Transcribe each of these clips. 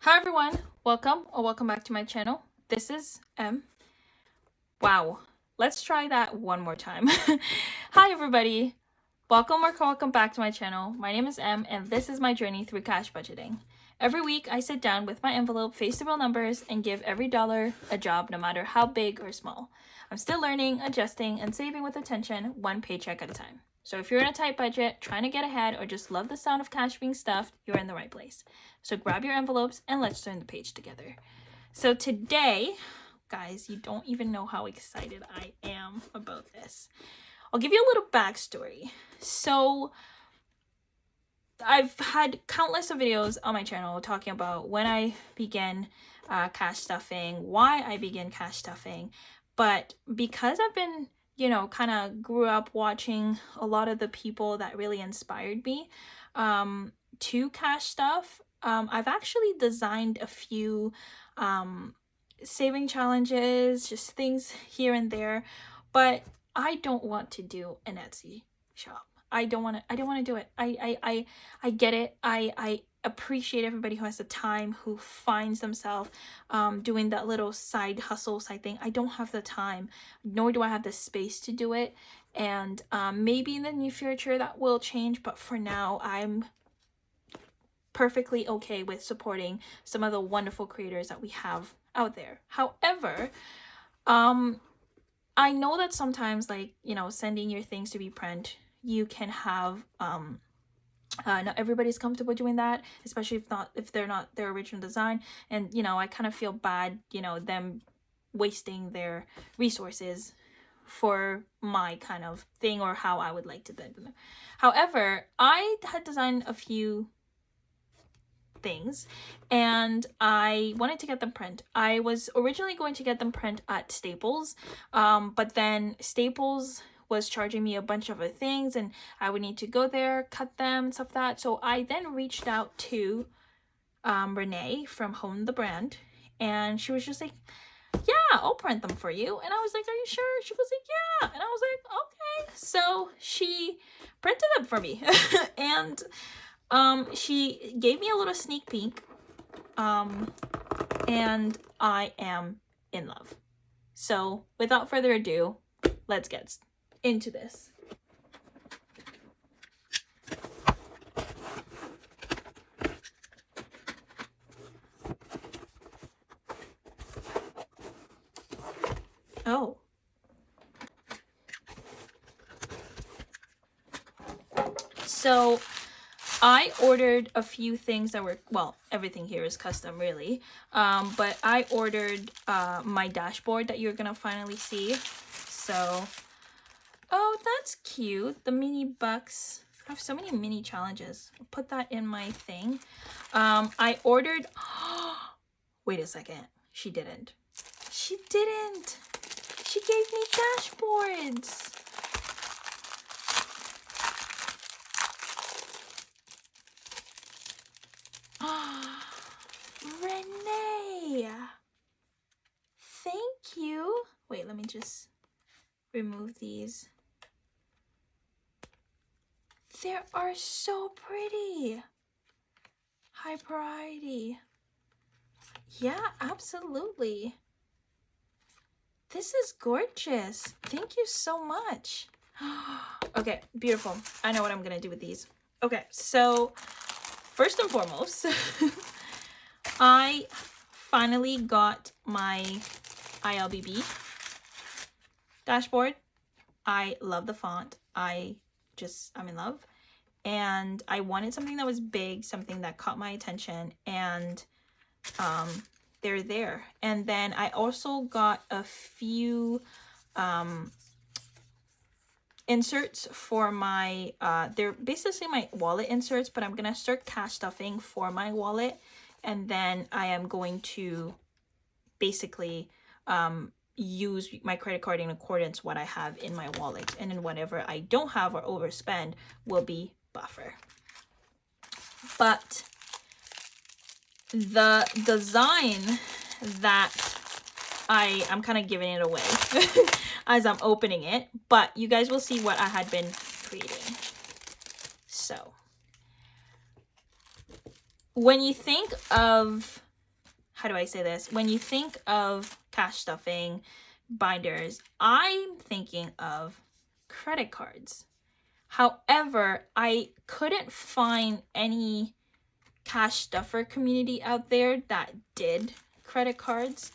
Hi everyone, welcome back to my channel. This is Em. Wow, let's try that one more time. Hi everybody, welcome back to my channel. My name is Em and this is my journey through cash budgeting. Every week I sit down with my envelope, face the real numbers, and give every dollar a job, no matter how big or small. I'm still learning, adjusting, and saving with attention, one paycheck at a time. So if you're in a tight budget, trying to get ahead, or just love the sound of cash being stuffed, you're in the right place. So grab your envelopes and let's turn the page together. So today, guys, you don't even know how excited I am about this. I'll give you a little backstory. So I've had countless of videos on my channel talking about when I began cash stuffing, why I began cash stuffing, but because I've been, kind of grew up watching a lot of the people that really inspired me to cash stuff, I've actually designed a few saving challenges, just things here and there, but I don't want to do an Etsy shop. I don't want to do it. I get it. I appreciate everybody who has the time, who finds themselves doing that little side hustle side thing. I don't have the time, nor do I have the space to do it. And maybe in the near future that will change, but for now I'm perfectly okay with supporting some of the wonderful creators that we have out there. However, I know that sometimes, like, sending your things to be print, you can have not everybody's comfortable doing that, especially if they're not their original design. And I kind of feel bad, them wasting their resources for my kind of thing or how I would like to do them. However, I had designed a few things and I wanted to get them print. I was originally going to get them print at Staples, but then Staples was charging me a bunch of other things and I would need to go there, cut them, stuff like that. So I then reached out to Renee from Home the Brand, and she was just like, yeah, I'll print them for you. And I was like, are you sure? She was like, yeah. And I was like, okay. So she printed them for me and she gave me a little sneak peek, and I am in love. So without further ado, let's get into this. Oh. So I ordered a few things that were, well, everything here is custom really, but I ordered my dashboard that you're gonna finally see. So, oh, that's cute. The mini bucks. I have so many mini challenges. I'll put that in my thing. I ordered, wait a second, she didn't. She didn't. She gave me dashboards. Renee, thank you. Wait, let me just remove these. They are so pretty. High variety. Yeah, absolutely. This is gorgeous. Thank you so much. Okay, beautiful. I know what I'm gonna do with these. Okay, so first and foremost, I finally got my ILBB dashboard. I love the font. I'm in love. And I wanted something that was big, something that caught my attention, and they're there. And then I also got a few inserts for my they're basically my wallet inserts, but I'm gonna start cash stuffing for my wallet, and then I am going to basically use my credit card in accordance what I have in my wallet, and then whatever I don't have or overspend will be buffer. But the design that I'm kind of giving it away as I'm opening it, but you guys will see what I had been creating. So when you think of how do I say this? When you think of cash stuffing binders, I'm thinking of credit cards. However, I couldn't find any cash stuffer community out there that did credit cards.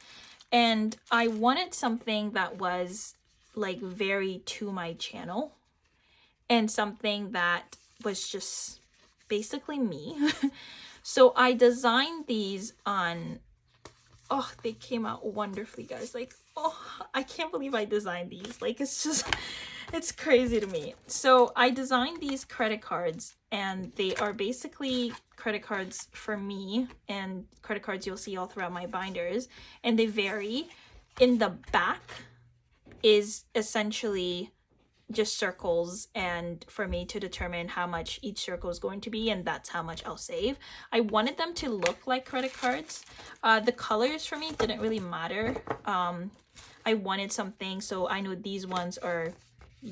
And I wanted something that was like very to my channel and something that was just basically me. So I designed these on, oh, they came out wonderfully, guys. Like, oh, I can't believe I designed these. Like, it's just, it's crazy to me. So I designed these credit cards, and they are basically credit cards for me, and credit cards you'll see all throughout my binders, and they vary. In the back is essentially just circles, and for me to determine how much each circle is going to be, and that's how much I'll save. I wanted them to look like credit cards. The colors for me didn't really matter. I wanted something, so I know these ones are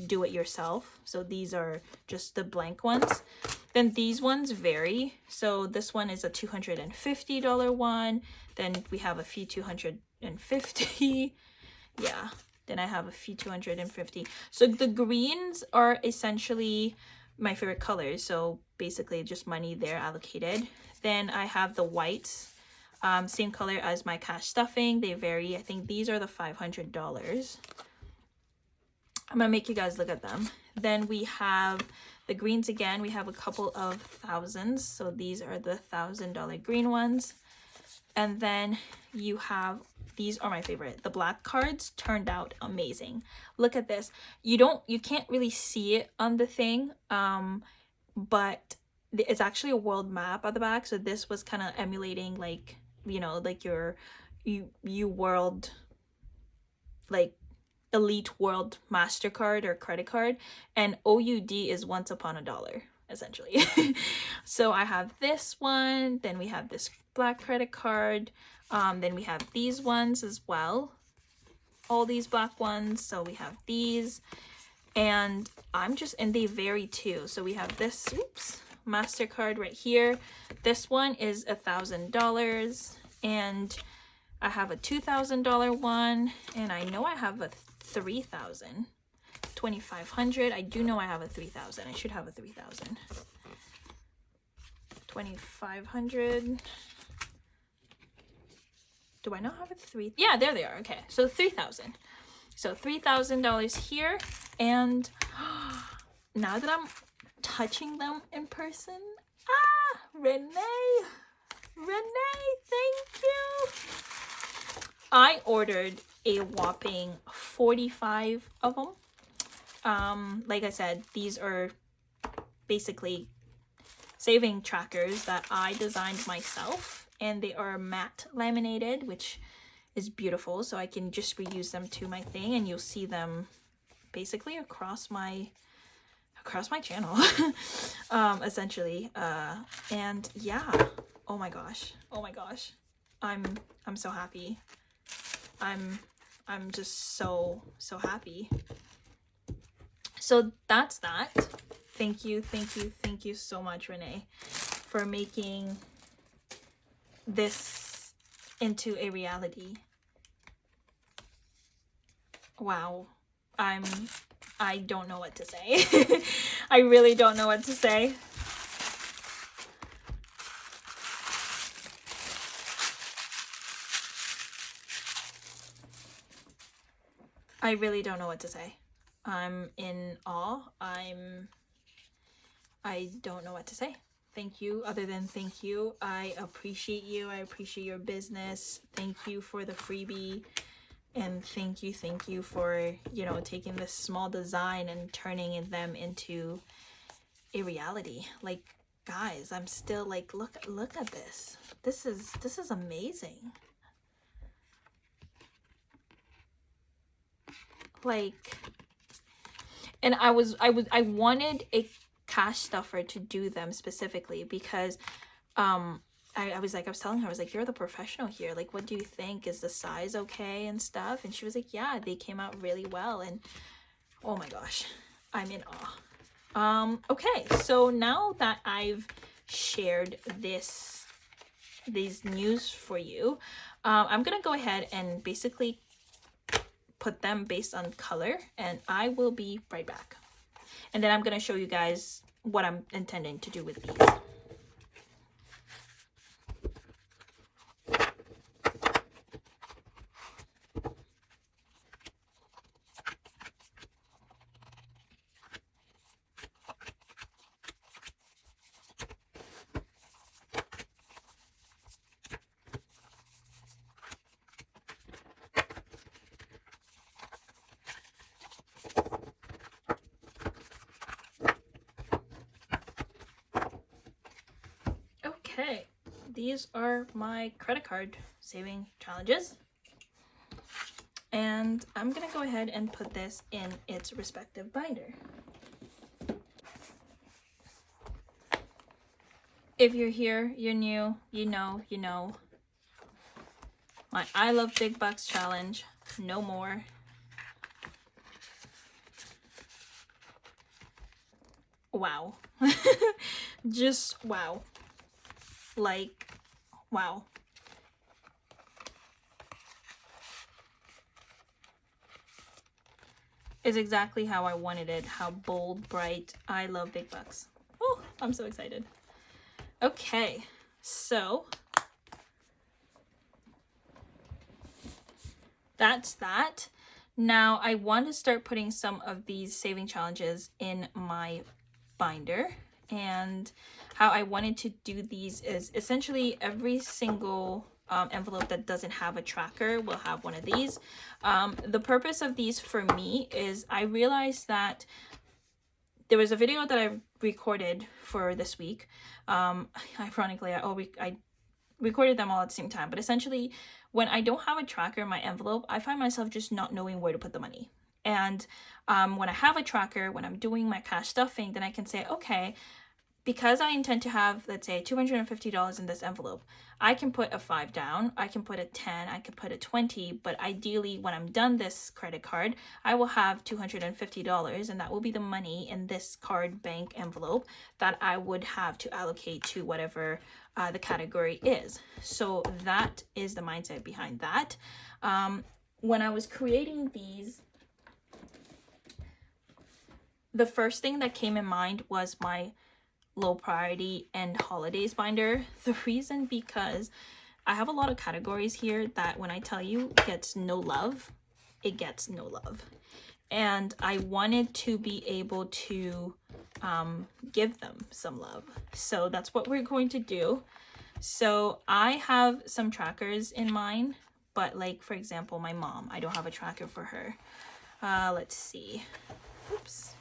do it yourself, so these are just the blank ones. Then these ones vary, so this one is a $250 one, then we have a few 250. Yeah, then I have a few 250. So the greens are essentially my favorite colors, so basically just money there allocated. Then I have the whites, same color as my cash stuffing. They vary. I think these are the $500. I'm gonna make you guys look at them. Then we have the greens again. We have a couple of thousands, so these are the $1,000 green ones. And then you have, these are my favorite. The black cards turned out amazing. Look at this. You can't really see it on the thing, but it's actually a world map at the back. So this was kind of emulating, like, you know, like your you world, like elite world MasterCard or credit card, and OUD is once upon a dollar, essentially. So I have this one, then we have this black credit card, then we have these ones as well, all these black ones. So we have these, and and they vary too. So we have this, oops, MasterCard right here. This one is $1,000, and I have a $2,000 one, and I know I have a 3,000, 2,500. I do know I have a 3,000. I should have a 3,000. 2,500. Do I not have a 3? Yeah, there they are. Okay, so 3,000. So $3,000 here, and now that I'm touching them in person, Renee, thank you. I ordered a whopping 45 of them. Like I said, these are basically saving trackers that I designed myself, and they are matte laminated, which is beautiful, so I can just reuse them to my thing, and you'll see them basically across my channel. Essentially, and yeah, oh my gosh, I'm so happy. I'm just so happy. So that's that. Thank you so much, Renee, for making this into a reality. Wow. I don't know what to say. I really don't know what to say. I really don't know what to say. I'm in awe. I don't know what to say. Thank you, other than thank you. I appreciate you. I appreciate your business. Thank you for the freebie. And thank you for, you know, taking this small design and turning them into a reality. Like, guys, I'm still like, look at this. This is amazing. Like, and I wanted a cash stuffer to do them specifically because I was telling her, I was like, you're the professional here, like, what do you think? Is the size okay and stuff? And she was like, yeah, they came out really well. And oh my gosh, I'm in awe. Okay, so now that I've shared this these news for you. I'm gonna go ahead and basically put them based on color, and I will be right back. And then I'm gonna show you guys what I'm intending to do with these. Okay, these are my credit card saving challenges. And I'm gonna go ahead and put this in its respective binder. If you're here, you're new, you know. My I Love Big Bucks challenge, no more. Wow. Just wow. Like, wow. Is exactly how I wanted it. How bold, bright. I love big bucks. Oh, I'm so excited. Okay, so that's that. Now I want to start putting some of these saving challenges in my binder, and how I wanted to do these is essentially every single envelope that doesn't have a tracker will have one of these. The purpose of these for me is I realized that there was a video that I recorded for this week. Ironically, I recorded them all at the same time, but essentially when I don't have a tracker in my envelope, I find myself just not knowing where to put the money. And when I have a tracker, when I'm doing my cash stuffing, then I can say, okay, because I intend to have, let's say, $250 in this envelope, I can put a 5 down, I can put a 10, I can put a 20, but ideally when I'm done this credit card, I will have $250, and that will be the money in this card bank envelope that I would have to allocate to whatever the category is. So that is the mindset behind that. When I was creating these, the first thing that came in mind was my low priority and holidays binder. The reason because I have a lot of categories here that when I tell you gets no love, it gets no love. And I wanted to be able to give them some love. So that's what we're going to do. So I have some trackers in mind, but like for example, my mom, I don't have a tracker for her. Let's see. Oops.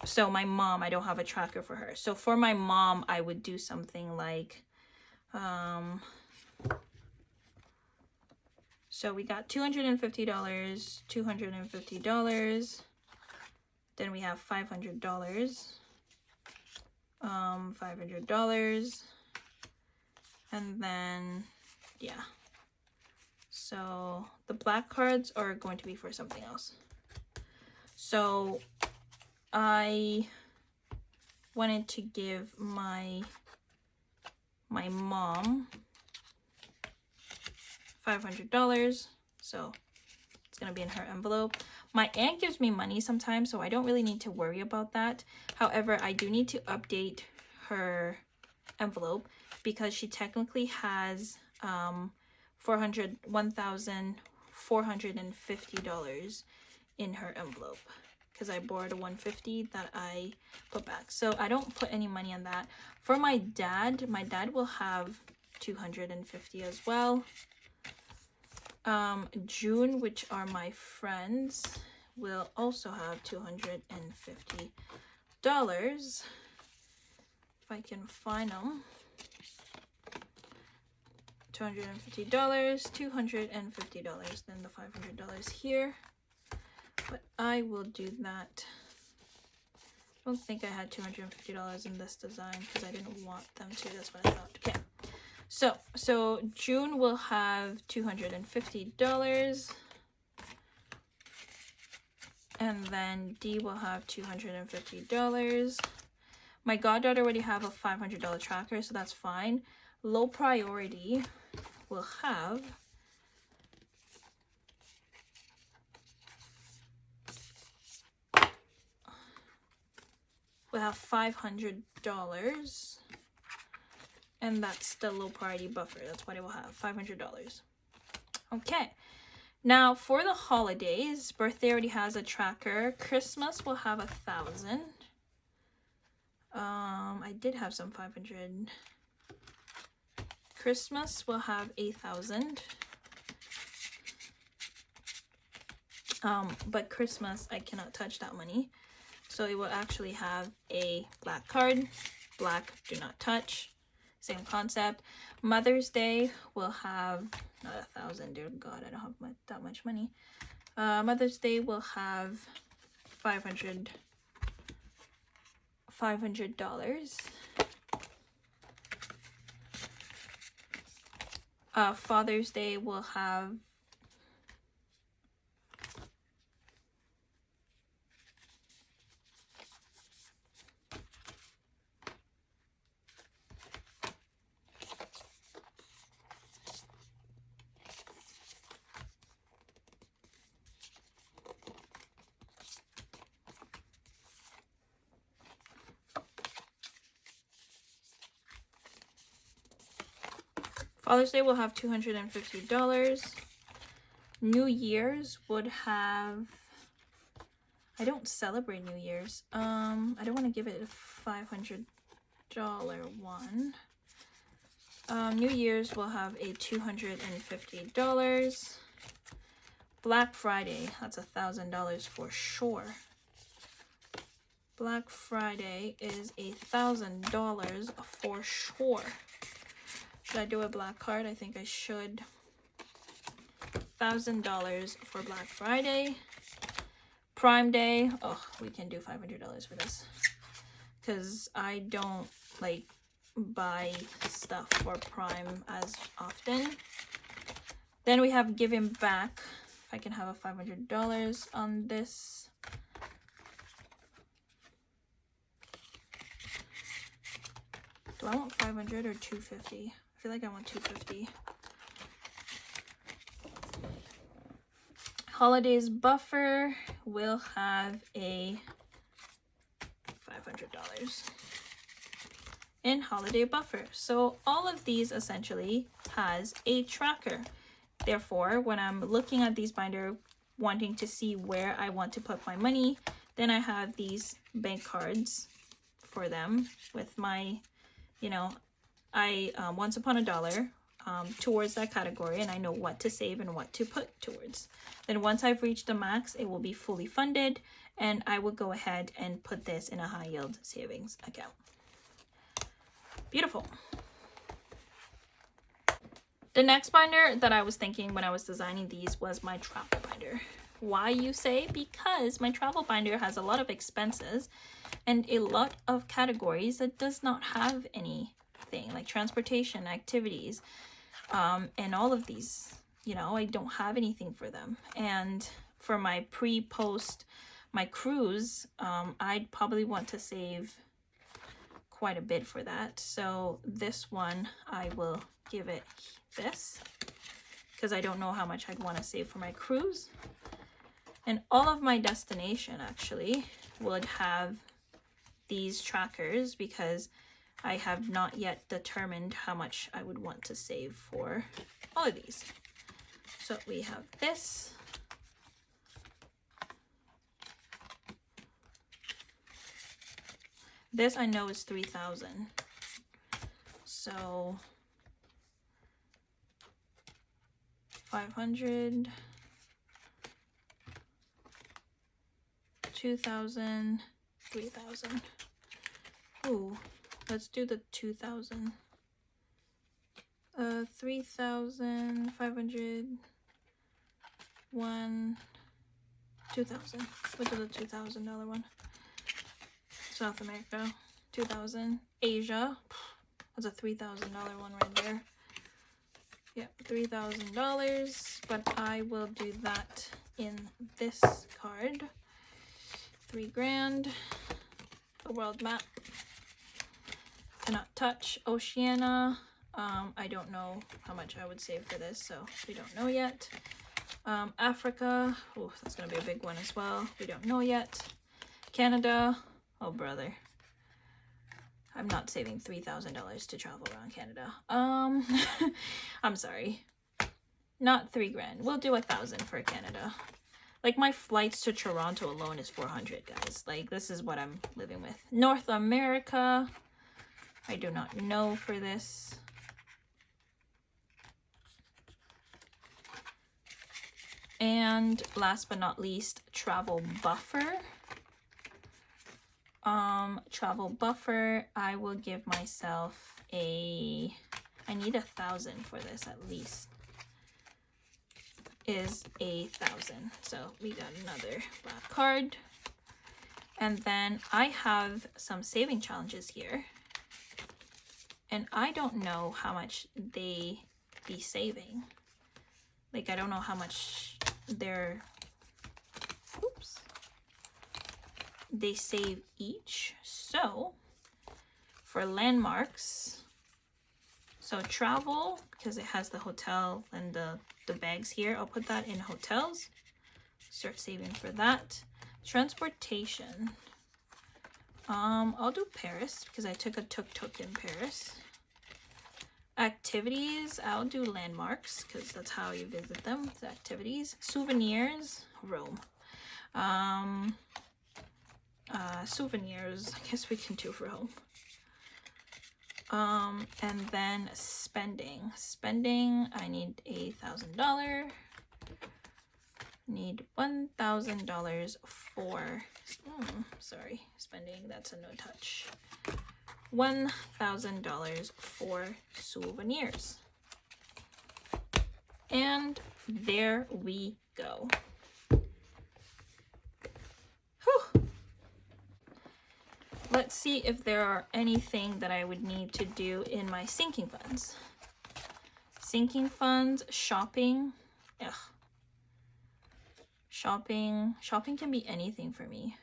So my mom, I don't have a tracker for her. So for my mom, I would do something like, so we got $250, $250. Then we have $500, $500. And then, yeah. So the black cards are going to be for something else. So I wanted to give my mom $500, so it's gonna be in her envelope. My aunt gives me money sometimes, so I don't really need to worry about that. However, I do need to update her envelope because she technically has $1,450 in her envelope, because I borrowed a $150 that I put back. So I don't put any money on that. For my dad will have $250 as well. June, which are my friends, will also have $250. If I can find them. $250, $250, then the $500 here. But I will do that. I don't think I had $250 in this design because I didn't want them to. That's what I thought. Okay. So June will have $250. And then D will have $250. My goddaughter already have a $500 tracker, so that's fine. Low priority will have $500, and that's the low priority buffer. That's what it will have, $500. Okay, now for the holidays, birthday already has a tracker. Christmas will have 1,000. I did have some 500. Christmas will have 8,000. But Christmas, I cannot touch that money. So it will actually have a black card. Black, do not touch. Same concept. Mother's Day will have not 1,000. Dear God, I don't have that much money. Mother's Day will have $500. Father's Day will have Father's Day will have $250. New Year's would have, I don't celebrate New Year's. I don't want to give it a $500 one. New Year's will have a $250. Black Friday, that's $1,000 for sure. Black Friday is $1,000 for sure. Should I do a black card? I think I should. $1,000 for Black Friday. Prime Day. Oh, we can do $500 for this. Because I don't like buy stuff for Prime as often. Then we have Giving Back. If I can have a $500 on this. Do I want 500 or 250? I feel like I want 250. Holidays buffer will have a $500 in holiday buffer. So all of these essentially has a tracker. Therefore, when I'm looking at these binder, wanting to see where I want to put my money, then I have these bank cards for them with my, you know, I once upon a dollar towards that category, and I know what to save and what to put towards. Then once I've reached the max, it will be fully funded, and I will go ahead and put this in a high yield savings account. Beautiful. The next binder that I was thinking when I was designing these was my travel binder. Why, you say? Because my travel binder has a lot of expenses and a lot of categories that does not have anything like transportation, activities, and all of these, you know, I don't have anything for them. And for my pre-post, my cruise, I'd probably want to save quite a bit for that. So this one, I will give it this because I don't know how much I'd want to save for my cruise. And all of my destination actually would have these trackers because I have not yet determined how much I would want to save for all of these. So we have this. This I know is 3,000. So 500, 2,000, 3,000. Ooh, let's do the 2,000. 3,500, 1, 2,000. We'll do the $2,000 one. South America, 2,000. Asia, that's a $3,000 one right there. Yeah, $3,000, but I will do that in this card. 3 grand. A world map. Cannot touch. Oceania. I don't know how much I would save for this, so we don't know yet. Africa. Oh, that's gonna be a big one as well. We don't know yet. Canada. Oh, brother. I'm not saving $3,000 to travel around Canada. I'm sorry. Not 3 grand. We'll do 1,000 for Canada. Like, my flights to Toronto alone is 400, guys. Like, this is what I'm living with. North America. I do not know for this. And last but not least, travel buffer. Travel buffer, I will give myself I need 1,000 for this at least. Is 1,000. So we got another black card. And then I have some saving challenges here. And I don't know how much they be saving. Like, I don't know how much they save each. So for landmarks, so travel, because it has the hotel and the bags here, I'll put that in hotels. Start saving for that. Transportation. I'll do Paris because I took a tuk-tuk in Paris. Activities, I'll do landmarks because that's how you visit them. The activities. Souvenirs, Rome. Souvenirs, I guess we can do Rome. And then spending. Spending, I need $1,000. Need $1,000 for, sorry, spending, that's a no touch. $1,000 for souvenirs. And there we go. Whew. Let's see if there are anything that I would need to do in my sinking funds. Sinking funds, shopping. Ugh. Shopping can be anything for me.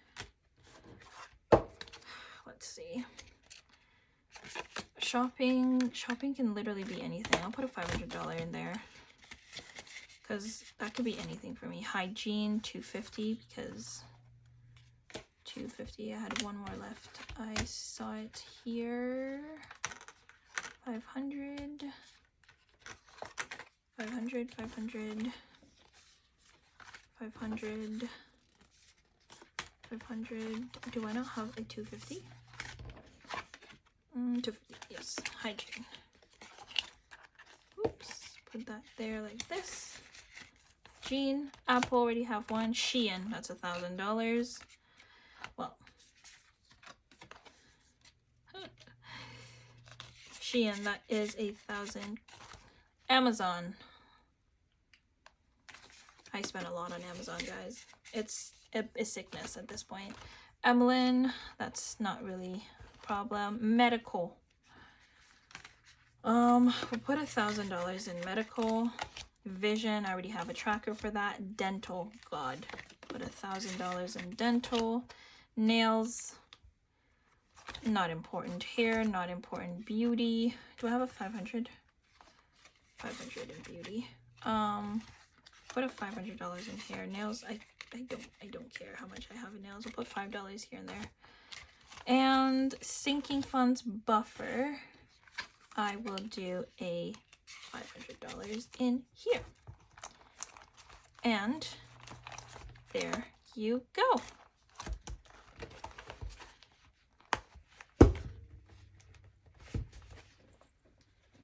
Let's see. Shopping can literally be anything. I'll put a $500 in there because that could be anything for me. Hygiene, $250 because $250. I had one more left. I saw it here. 500. 500. 500. 500. 500. Do I not have a 250? 250. Yes. Hygiene. Oops. Put that there like this. Jean. Apple already have one. Shein. That's $1,000. Well. Shein. That is 1,000. Amazon. I spent a lot on Amazon, guys. It's a sickness at this point. Emeline. That's not really a problem. Medical. We'll put $1,000 in medical. Vision, I already have a tracker for that. Dental, God, put $1,000 in dental. Nails, not important. Hair, not important. Beauty, do I have a 500? 500 in beauty. Put a $500 in hair. Nails, I don't care how much I have in nails. I'll put $5 here and there. And sinking funds buffer, I will do a $500 in here. And there you go.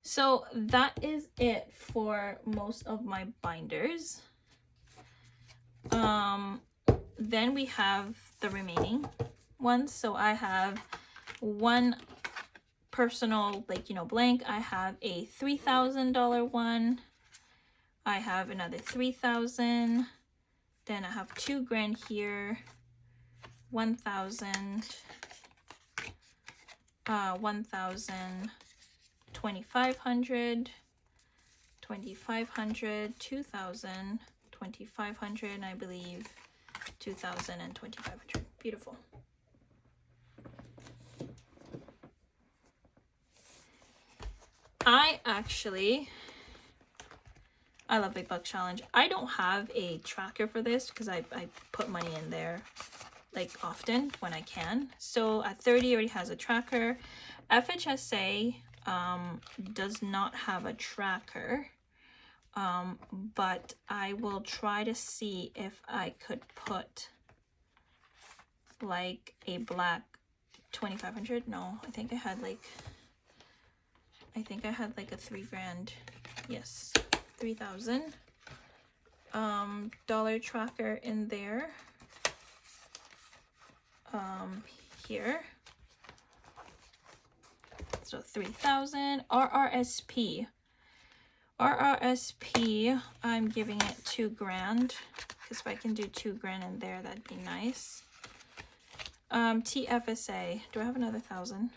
So that is it for most of my binders. Then we have the remaining ones. So I have one personal, like, you know, blank. I have a $3,000 one. I have another 3,000. Then I have 2 grand here. 1,000. 1,000. 2,500. 2,500. 2,000. 2,500. And I believe 2,000 and 2,500. Beautiful. I love Big Bucks Challenge. I don't have a tracker for this because I put money in there like often when I can. So at 30 already has a tracker. FHSA does not have a tracker, but I will try to see if I could put like a black 2500. No, I think I had like a $3,000. Yes, 3,000 dollar tracker in there. Here. So 3,000 RRSP. RRSP, I'm giving it $2,000 because if I can do $2,000 in there, that'd be nice. TFSA, do I have another 1,000?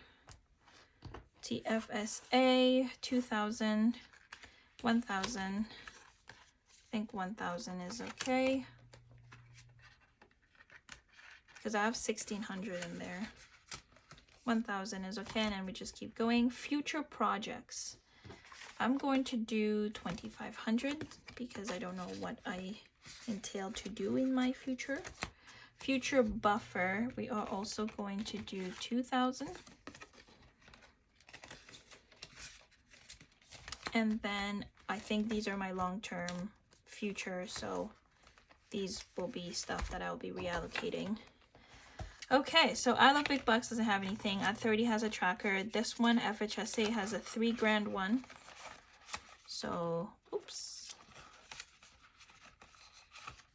TFSA, 2,000, 1,000. I think 1,000 is okay because I have 1,600 in there. 1,000 is okay, and then we just keep going. Future projects. I'm going to do 2,500 because I don't know what I entail to do in my future. Future buffer, we are also going to do 2,000. And then I think these are my long-term future, so these will be stuff that I'll be reallocating. Okay, so I Love Big Bucks doesn't have anything. At 30 has a tracker. This one, FHSA, has a $3,000 one. So, oops.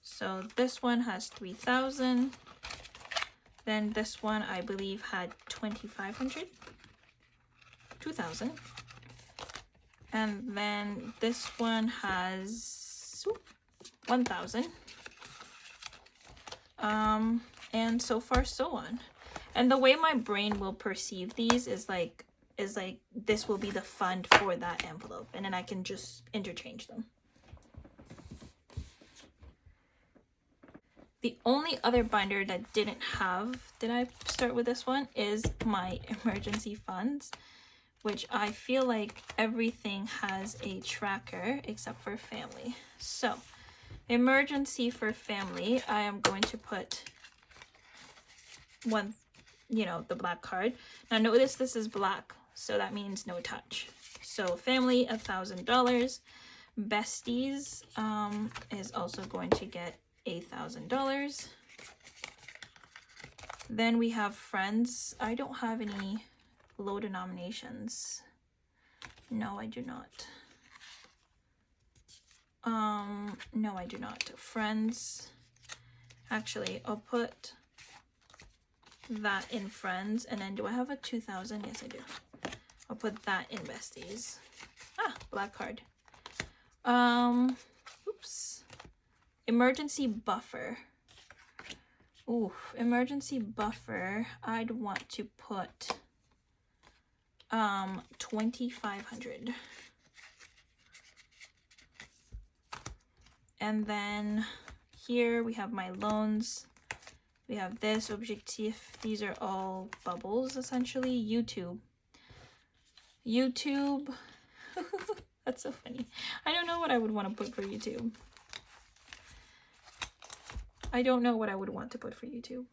So this one has 3,000. Then this one, I believe, had 2,500. 2,000. And then this one has 1,000. And so far, so on. And the way my brain will perceive these is like this will be the fund for that envelope, and then I can just interchange them. The only other binder that did I start with this one, is my emergency funds, which I feel like everything has a tracker except for family. So emergency for family, I am going to put one, the black card. Now notice this is black, so that means no touch. So family, $1,000. Besties is also going to get $1,000. Then we have friends. I don't have any low denominations. No, I do not. No, I do not. Friends. Actually, I'll put that in friends, and then do I have a 2,000? Yes, I do. I'll put that in besties. Black card. Oops. Emergency buffer. Ooh, emergency buffer. I'd want to put 2,500. And then here we have my loans. We have this objectif. These are all bubbles, essentially. YouTube. That's so funny. I don't know what I would want to put for YouTube. I don't know what I would want to put for YouTube.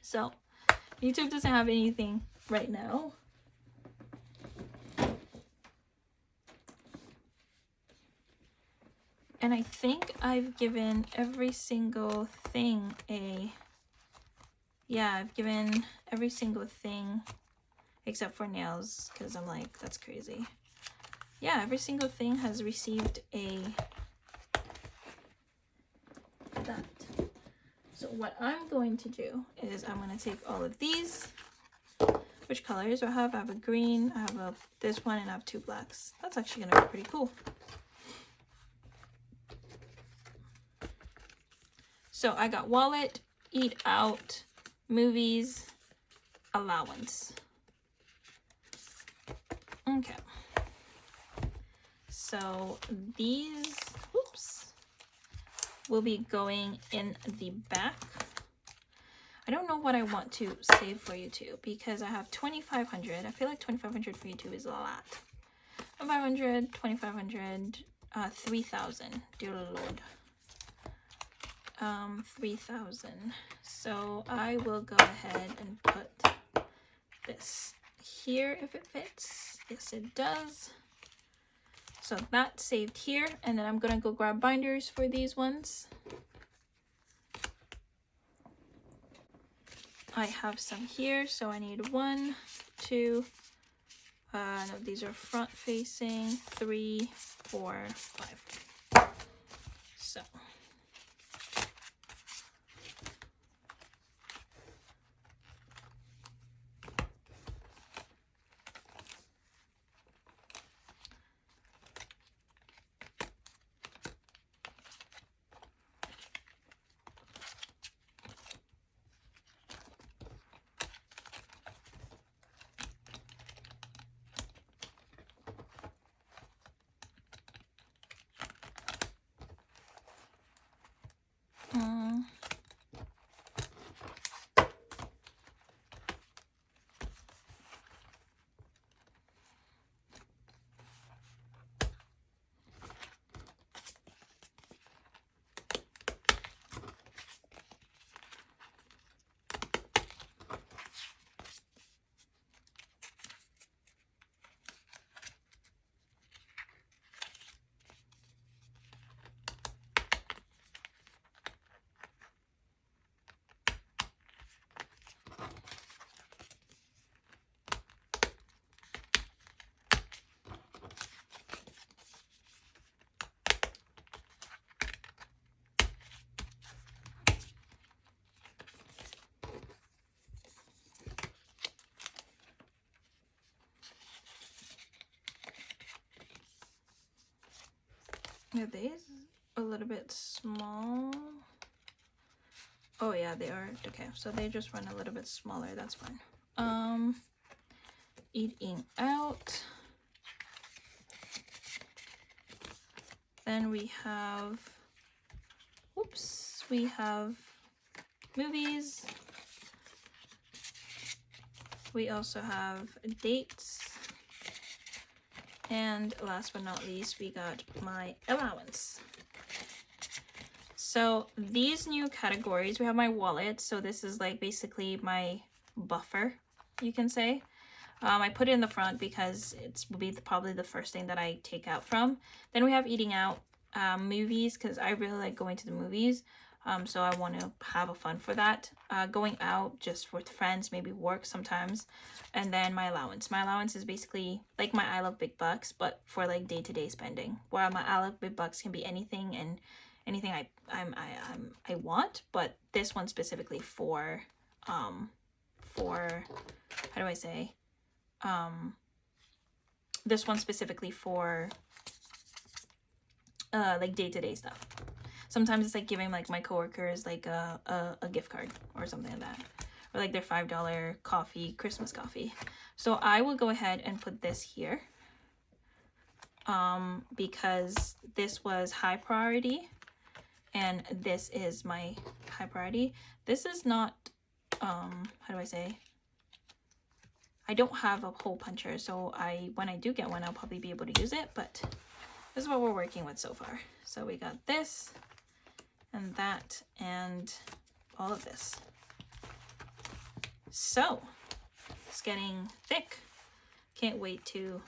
So, YouTube doesn't have anything right now. And I think I've given every single thing I've given every single thing except for nails, because I'm like, that's crazy. Yeah, every single thing has received that. So what I'm going to do is I'm going to take all of these. Which colors do I have? I have a green, I have this one, and I have 2 blacks. That's actually going to be pretty cool. So I got wallet, eat out, movies, allowance. Okay. So these, will be going in the back I don't know what I want to save for YouTube because I have 2,500. I feel like 2,500 for YouTube is a lot. 500, 2,500, 3,000. Dear Lord. 3,000. So I will go ahead and put this here if it fits. Yes, it does. So that's saved here, and then I'm gonna go grab binders for these ones. I have some here, so I need 1, 2, no, these are front facing, 3, 4, 5. So are these a little bit small? Oh yeah, they are. Okay, so they just run a little bit smaller. That's fine. Eating out. Then we have, oops, we have movies. We also have dates. And last but not least, we got my allowance. So these new categories, we have my wallet. So this is like basically my buffer, you can say. I put it in the front because it will be probably the first thing that I take out from. Then we have eating out, movies, because I really like going to the movies. So I want to have a fun for that. Going out just with friends, maybe work sometimes. And then my allowance. My allowance is basically like my I Love Big Bucks, but for like day-to-day spending. Where my I Love Big Bucks can be anything and anything I want, but this one specifically for how do I say? This one specifically for like day-to-day stuff. Sometimes it's like giving like my coworkers like a gift card or something like that, or like their $5 coffee, Christmas coffee. So I will go ahead and put this here because this was high priority and this is my high priority. This is not how do I say, I don't have a hole puncher, so when I do get one, I'll probably be able to use it, but this is what we're working with so far. So we got this and that and all of this. So it's getting thick. Can't wait to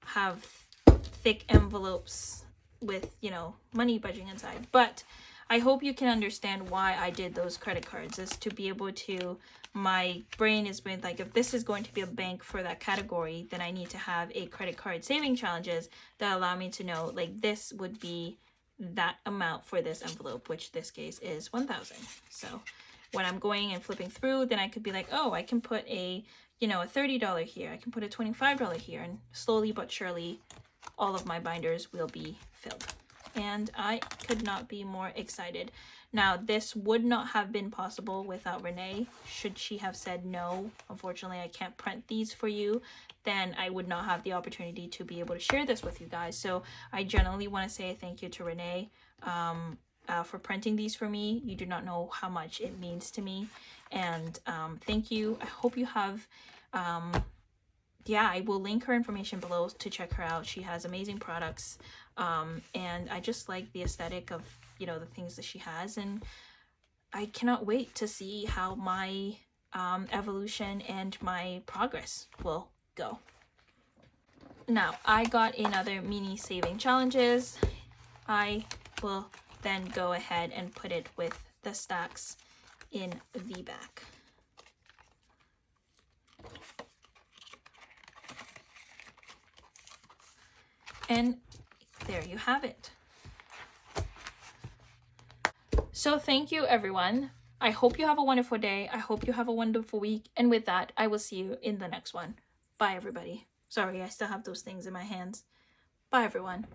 have thick envelopes with, you know, money budging inside. But I hope you can understand why I did those credit cards, is to be able to, my brain is been like, if this is going to be a bank for that category, then I need to have a credit card saving challenges that allow me to know like this would be that amount for this envelope, which this case is 1,000. So when I'm going and flipping through, then I could be like, oh, I can put a, you know, a $30 here, I can put a $25 here, and slowly but surely all of my binders will be filled. And I could not be more excited. Now, this would not have been possible without Renee. Should she have said, no, unfortunately, I can't print these for you, then I would not have the opportunity to be able to share this with you guys. So I generally want to say thank you to Renee. for printing these for me. You do not know how much it means to me. And thank you. I hope you have, yeah, I will link her information below to check her out. She has amazing products. And I just like the aesthetic of, you know, the things that she has. And I cannot wait to see how my evolution and my progress will go. Now, I got another mini saving challenges. I will then go ahead and put it with the stacks in the back. And there you have it. So thank you, everyone. I hope you have a wonderful day. I hope you have a wonderful week. And with that, I will see you in the next one. Bye, everybody. Sorry, I still have those things in my hands. Bye, everyone.